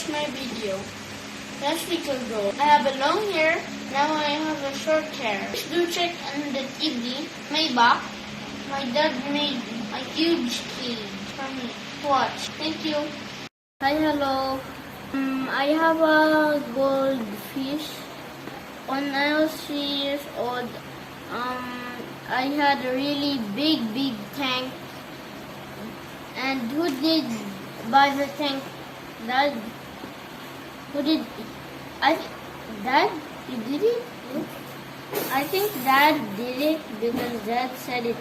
watched my video last week ago. I have a long hair, now I have a short hair. Please do check on the TV, my back. My dad made a huge cage for me to watch. Thank you. Hi, hello. I have a goldfish. When I was 3 years old, I had a really big tank. And who did buy the tank? Dad? Who did? Dad? You did it? I think Dad did it because Dad said it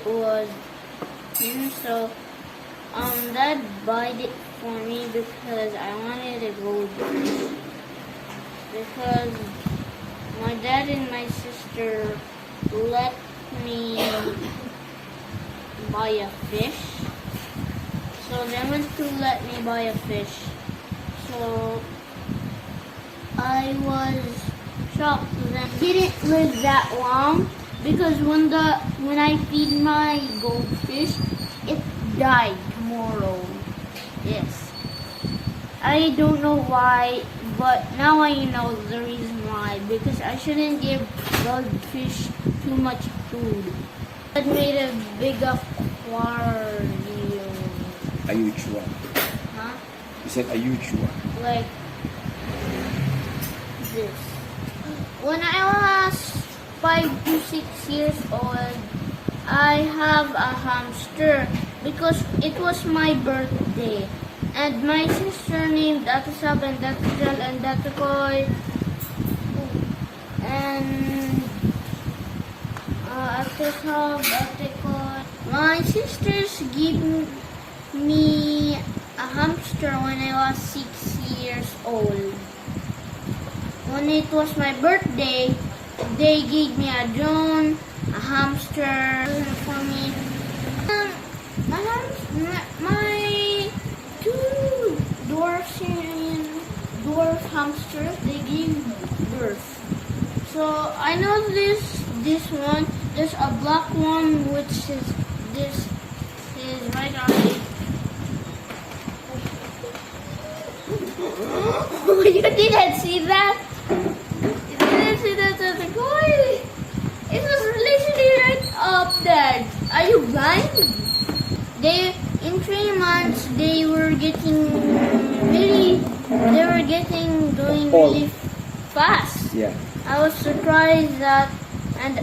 was him. So, Dad bought it for me because I wanted a goldfish. Because my dad and my sister let me buy a fish. So they went to let me buy a fish. So I was shocked that it didn't live that long because when I feed my goldfish, it died tomorrow. Yes. I don't know why, but now I know the reason why. Because I shouldn't give goldfish too much food. I made a big aquarium. A huge one. Huh? You said a huge one. Like this. When I was 5 to 6 years old, I have a hamster because it was my birthday. And my sister named Datusab and Datusal and Datukoy. And Atusab, Datukoy. My sisters gave me a hamster when I was 6 years old. When it was my birthday, they gave me a drone, a hamster for me. My two dwarf Syrian dwarf hamsters, they gave birth. So I know this one. There's a black one which is this is right on it. You didn't see that? You didn't see that at the coin? It was literally right up there. Are you blind? In 3 months, they were going really fast. Yeah. I was surprised that, and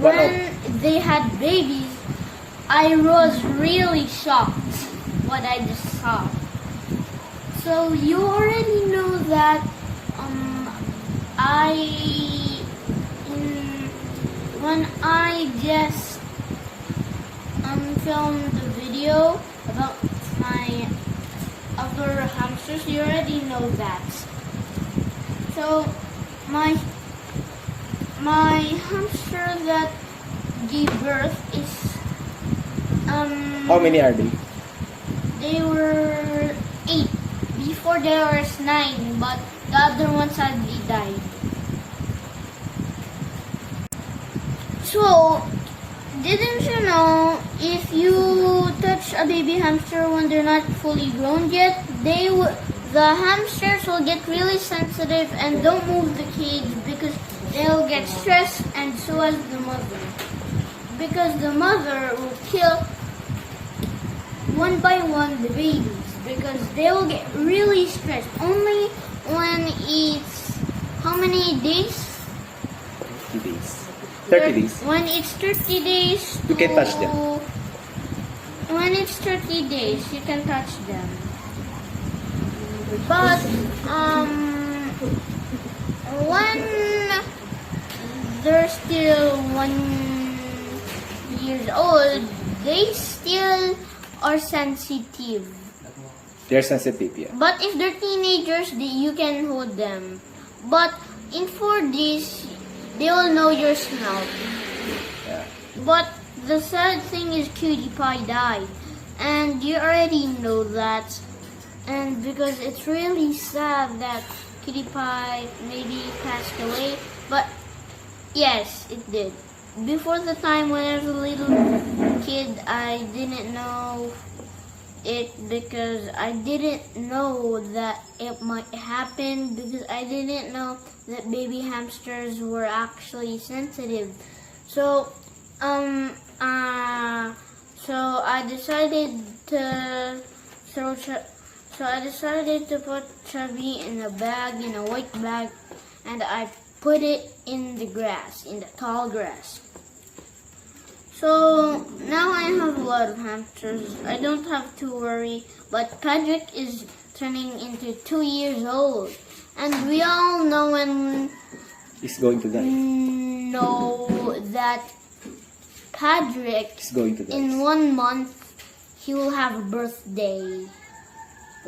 when they had babies, I was really shocked what I just saw. So you already know that when I just filmed the video about my other hamsters, you already know that. So my hamster that gave birth is How many are they? They were 8. Before there was 9, but the other one sadly died. So, didn't you know if you touch a baby hamster when they're not fully grown yet, the hamsters will get really sensitive and don't move the cage because they'll get stressed, and so as the mother. Because the mother will kill one by one the babies. Because they will get really stressed. Only when it's how many days? 30 days. 30 days. When it's 30 days. You can touch them. When it's 30 days, you can touch them. But when they're still 1 year old, they still are sensitive. They're sensitive, yeah. But if they're teenagers, you can hold them. But in 4 days, they will know your smell. Yeah. But the sad thing is Cutie Pie died. And you already know that. And because it's really sad that Cutie Pie maybe passed away. But yes, it did. Before the time when I was a little kid, I didn't know it because I didn't know that it might happen, because I didn't know that baby hamsters were actually sensitive. So I decided to put Chubby in a bag, in a white bag, and I put it in the grass, in the tall grass. So now I have a lot of hamsters. I don't have to worry, but Patrick is turning into 2 years old, and we all know He's going to die. that Patrick, He's going to die. in 1 month, he will have a birthday.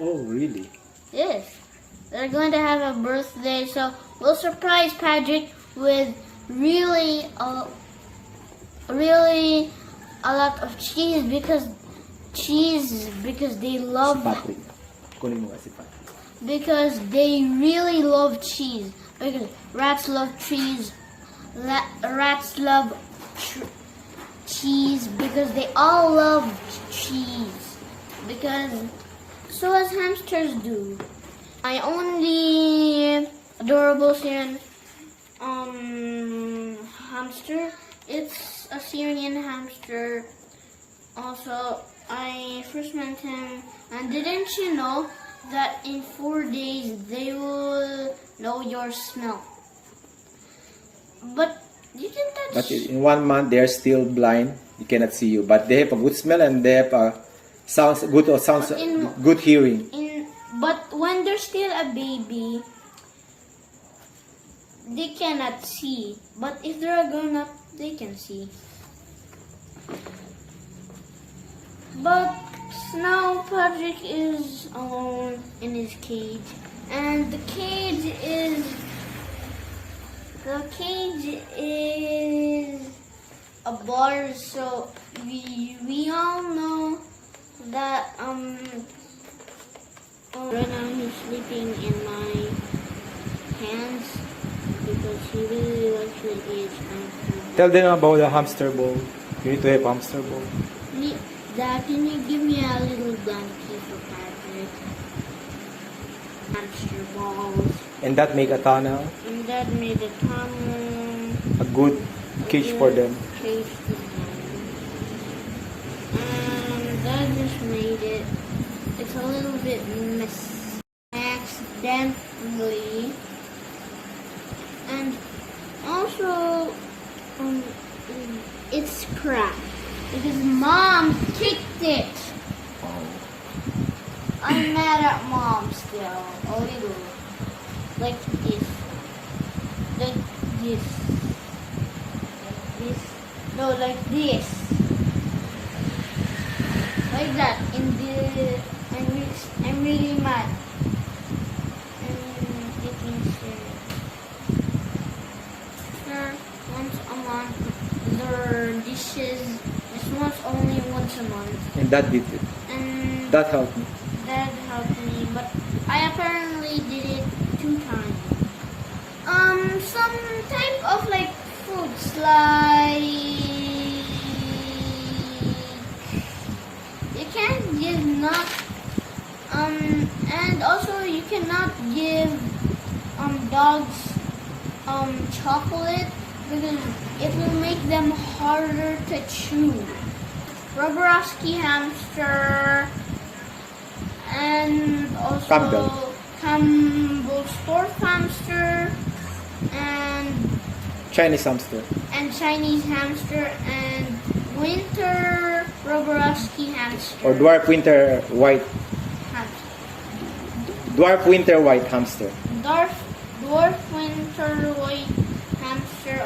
Oh, really? Yes, they're going to have a birthday, so we'll surprise Patrick with really a lot of cheese, because they love Patrick. Kunin mo nga si Patrick. because they really love cheese, because rats love cheese. Rats love cheese because they all love cheese, because so as hamsters do. My only adorable Syrian hamster, it's a Syrian hamster. Also, I first met him, and didn't you know that in 4 days they will know your smell? But you can touch. But in 1 month, they're still blind. You cannot see you. But they have a good smell and they have a good hearing. But when they're still a baby, they cannot see. But if they're a grown up, they can see. But now Patrick is alone in his cage, and the cage is a bar. So we all know that right now he's sleeping in my hands because he really likes to eat hamster. Tell them about the hamster ball. You need to have hamster ball. Dad, can you give me a little blanket for Patrick? Hamster balls. And that make a tunnel, And Dad made a tunnel. a good cage for them. Cage for them. And Dad just made it. It's a little bit messy. Accidentally. And also, it's cracked. Because Mom kicked it. I'm mad at Mom still. A little. Like this. Like this. Like this. No, like this. Like that. I'm really mad. I'm taking serious. Once a month, their dishes. Only once a month. And that did it. And That helped me. That helped me, but I apparently did it 2 times. Some type of like fruits, like you can't give nuts. And also you cannot give dogs chocolate, because it will make them harder to chew. Rubberowski hamster, and also Campbell'S Dwarf hamster, and Chinese hamster. Chinese hamster, and winter Rubberowski hamster. Or dwarf winter white. Hamster. Dwarf winter white hamster. Dwarf winter white hamster.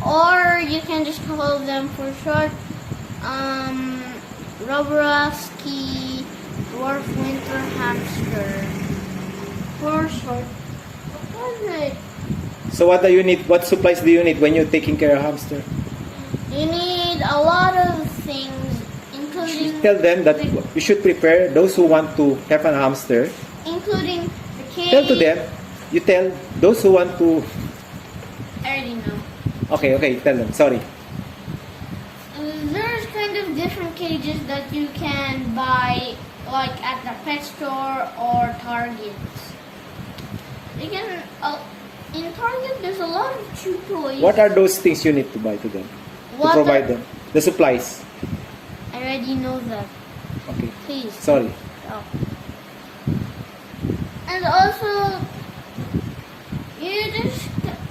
Or you can just call them for short. Rubberowski Dwarf Winter Hamster. For short. What was it? So what do you need? What supplies do you need when you're taking care of hamster? You need a lot of things, including Tell them that you should prepare those who want to have a hamster. including the cage. Tell to them. You tell those who want to. I already know. Okay, tell them. Sorry. There's kind of different cages that you can like at the pet store or Target. They can in Target. There's a lot of chew toys. What are those things you need to buy to them? What to provide are- them? The supplies. I already know that. Okay. Please. Sorry. Oh. And also, you just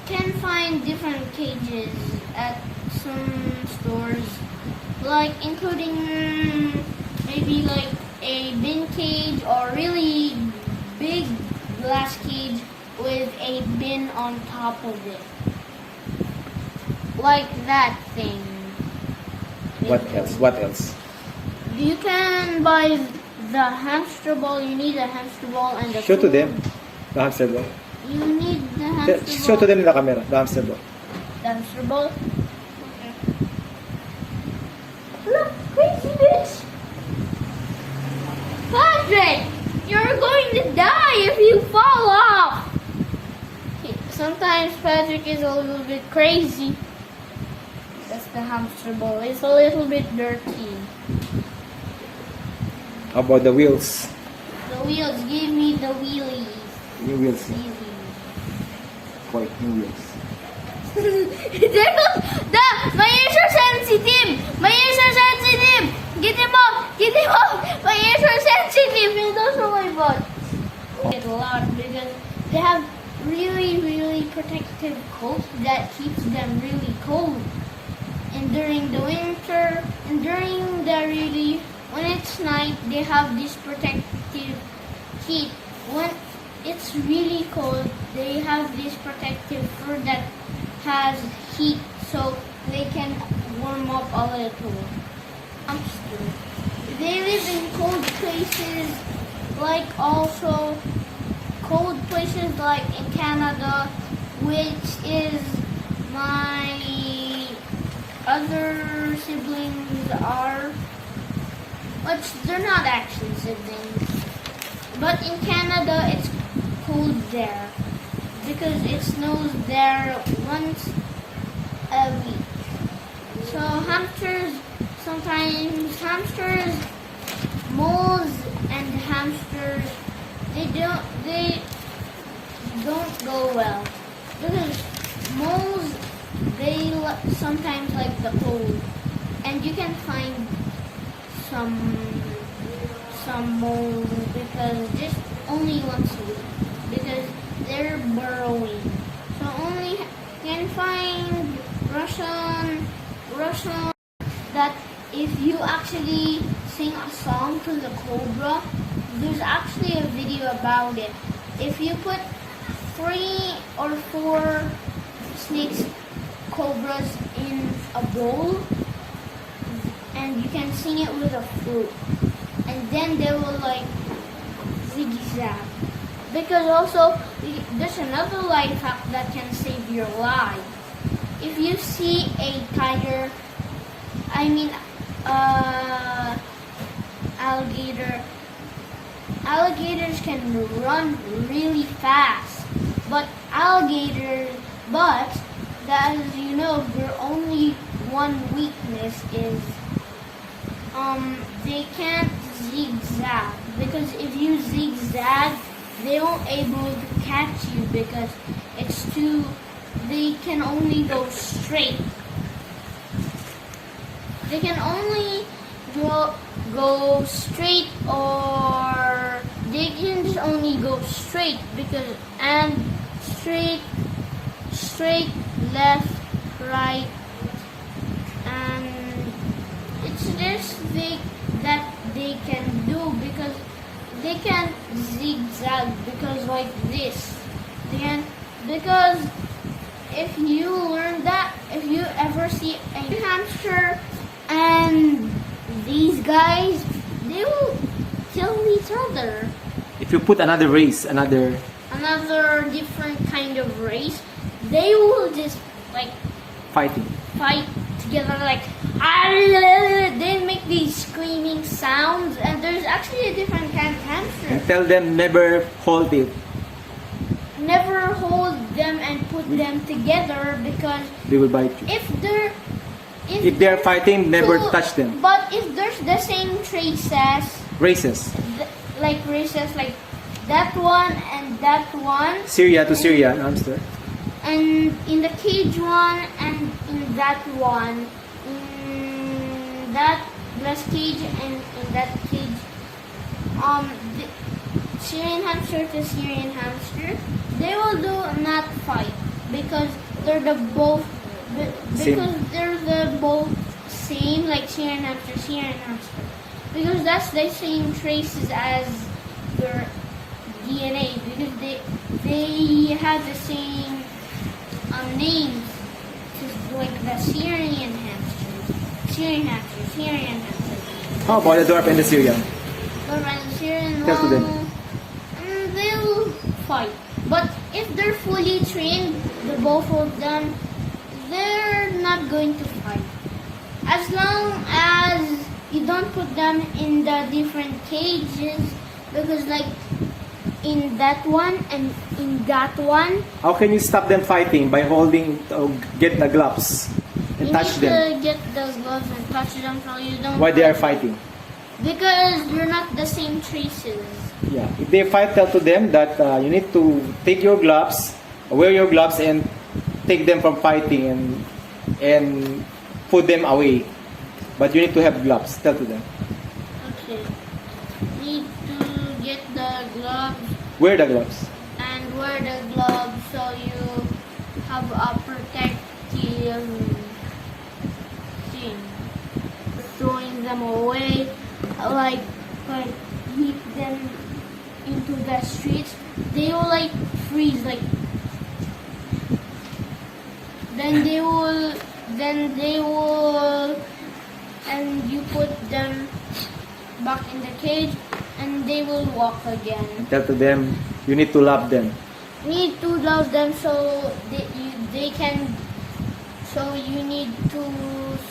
can find different cages at some stores, like including maybe like a bin cage or really big glass cage with a bin on top of it. Like that thing. What else? What else? You can buy the hamster ball. You need a hamster ball and a Show to food. them the hamster ball. You need the hamster Show ball. to them in the camera the hamster ball. The hamster ball. Okay. Look, crazy bitch! Patrick, you're going to die if you fall off. Sometimes Patrick is a little bit crazy. That's the hamster ball. It's a little bit dirty. How about the wheels? The wheels, give me the wheelies. New wheels. Wheelies. Quite new wheels. My ears are sensitive. My ears are sensitive. Get him off. Get him off. My ears are sensitive. It goes on my butt. It's a lot because they have really protective coat that keeps them really cold. And during the winter and during the when it's night, they have this protective heat. When it's really cold, they have this protective fur that has heat so they can warm up a little. Hamsters. They live in cold places, like also cold places like in Canada, which is my other siblings are. But they're not actually siblings. But in Canada, it's cold there because it snows there once a week. So sometimes hamsters, moles, and hamsters, they don't go well because moles sometimes like the cold, and you can find some moles because just only once a week because they're burrowing. So only can find Russian that if you actually sing a song to the cobra, there's actually a video about it. If you put 3 or 4 snakes, cobras in a bowl, and you can sing it with a flute, and then they will like zigzag. Because also there's another life hack that can save your life. If you see a tiger, alligators can run really fast, but as you know, their only one weakness is they can't zigzag, because if you zigzag, they won't able to catch you because they can only go straight. They can only go straight, or they can just only go straight and straight, left, right, and it's just that they can do because they can't zigzag because like this. Because if you learn that, if you ever see a hamster and these guys, they will kill each other. If you put another race, another different kind of race, they will just like fight together, like they make these screaming sounds, and there's actually a different kind of hamster. and tell them never hold it. Never hold them and put them together because They will bite you. if If they're fighting, never so- touch them. But if there's the same traces Races. Like races, like that one and that one. Syria to Syrian hamster. And in the cage one and in that one. In that glass cage and in that cage. The Syrian hamster to Syrian hamster, they will do not fight because they're the both because they're the both same, like Syrian hamster. Because that's the same traces as their DNA, because they have the same names, just like the Syrian hamster. How about the dwarf and the Syrian? Dwarf and the Syrian, Tell to them. they'll fight. But if they're fully trained, the both of them, they're not going to fight. As long as you don't put them in the different cages, because like in that one and in that one, How can you stop them fighting by holding get the gloves and you touch need them? to get those gloves and touch them so you don't. Why they are fighting? Because you're not the same traces. Yeah. If they fight, tell to them that you need to take your gloves, wear your gloves, and take them from fighting and put them away. But you need to have gloves. Tell to them. Okay. Need to get the gloves Wear the gloves. and wear the gloves so you have a protective thing. Throwing them away, like leave them into the streets, they will like freeze, like then they will and you put them back in the cage and they will walk again. Tell to them you need to love them. Need to love them so they can, so you need to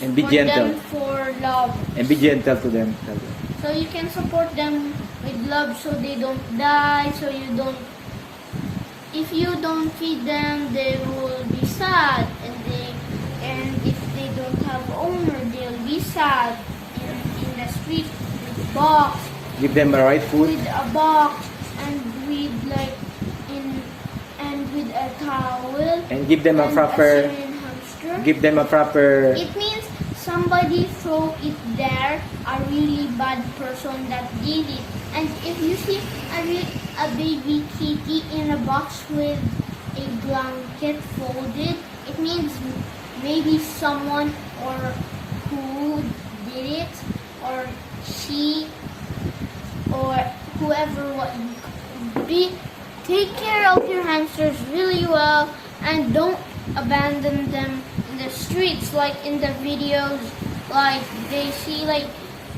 And be support gentle. them for love. And be gentle to them. Tell them. So you can support them with love so they don't die, so you don't, if you don't feed them, they will be sad, and if they don't have owner, they'll be sad in the street with box, Give them the right food. with a box and with like and with a towel And give them a and proper. Syrian hamster. Give them a proper. It means somebody throw it there, a really bad person that did it. And if you see a baby kitty in a box with a blanket folded, it means maybe someone or who did it, or she, or whoever what be. Take care of your hamsters really well and don't abandon them in the streets like in the videos. Like they see, like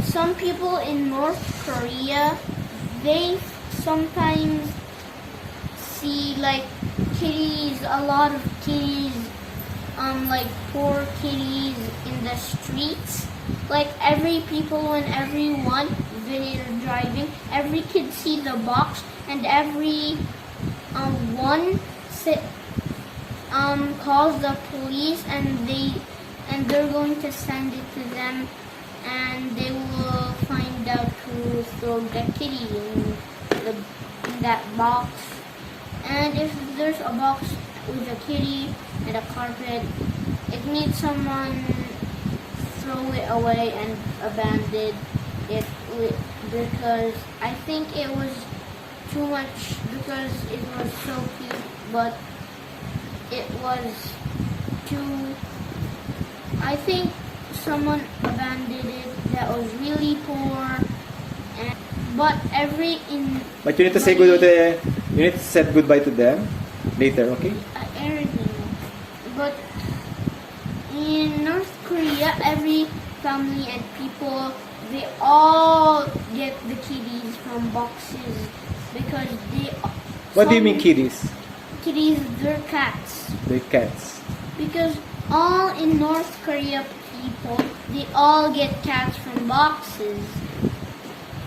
some people in North Korea, they sometimes see like kitties, a lot of kitties, like poor kitties in the streets. Like every people and everyone when they're driving, every kid see the box and every one calls the police and they're going to send it to them and they will find out who threw the kitty in that box. And if there's a box with a kitty and a carpet, it needs someone throw it away and abandon it because I think it was too much, because it was so cute, but it was too, I think someone abandoned it that was really poor. And but But you need to say good to the. You need to say goodbye to them later, okay? everything. But in North Korea, every family and people, they all get the kitties from boxes because they. What do you mean kitties? Kitties, they're cats. They're cats. Because all in North Korea people, they all get cats from boxes.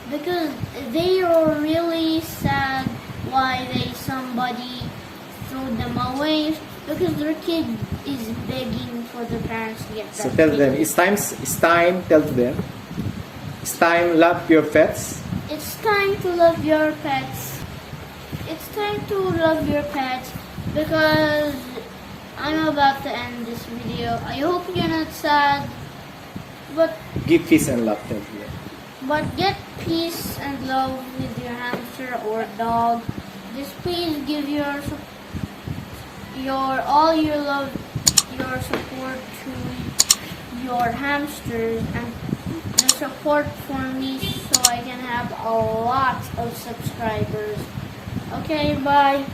Because they are really sad why somebody threw them away, because their kid is begging for their parents to get that So tell kid. them it's time. Tell to them. It's time. Love your pets. It's time to love your pets. It's time to love your pets because I'm about to end this video. I hope you're not sad, but Give peace and love to them. get peace and love with your hamster or dog. Just please give all your love, your support to your hamsters and the support for me so I can have a lot of subscribers. Okay, bye.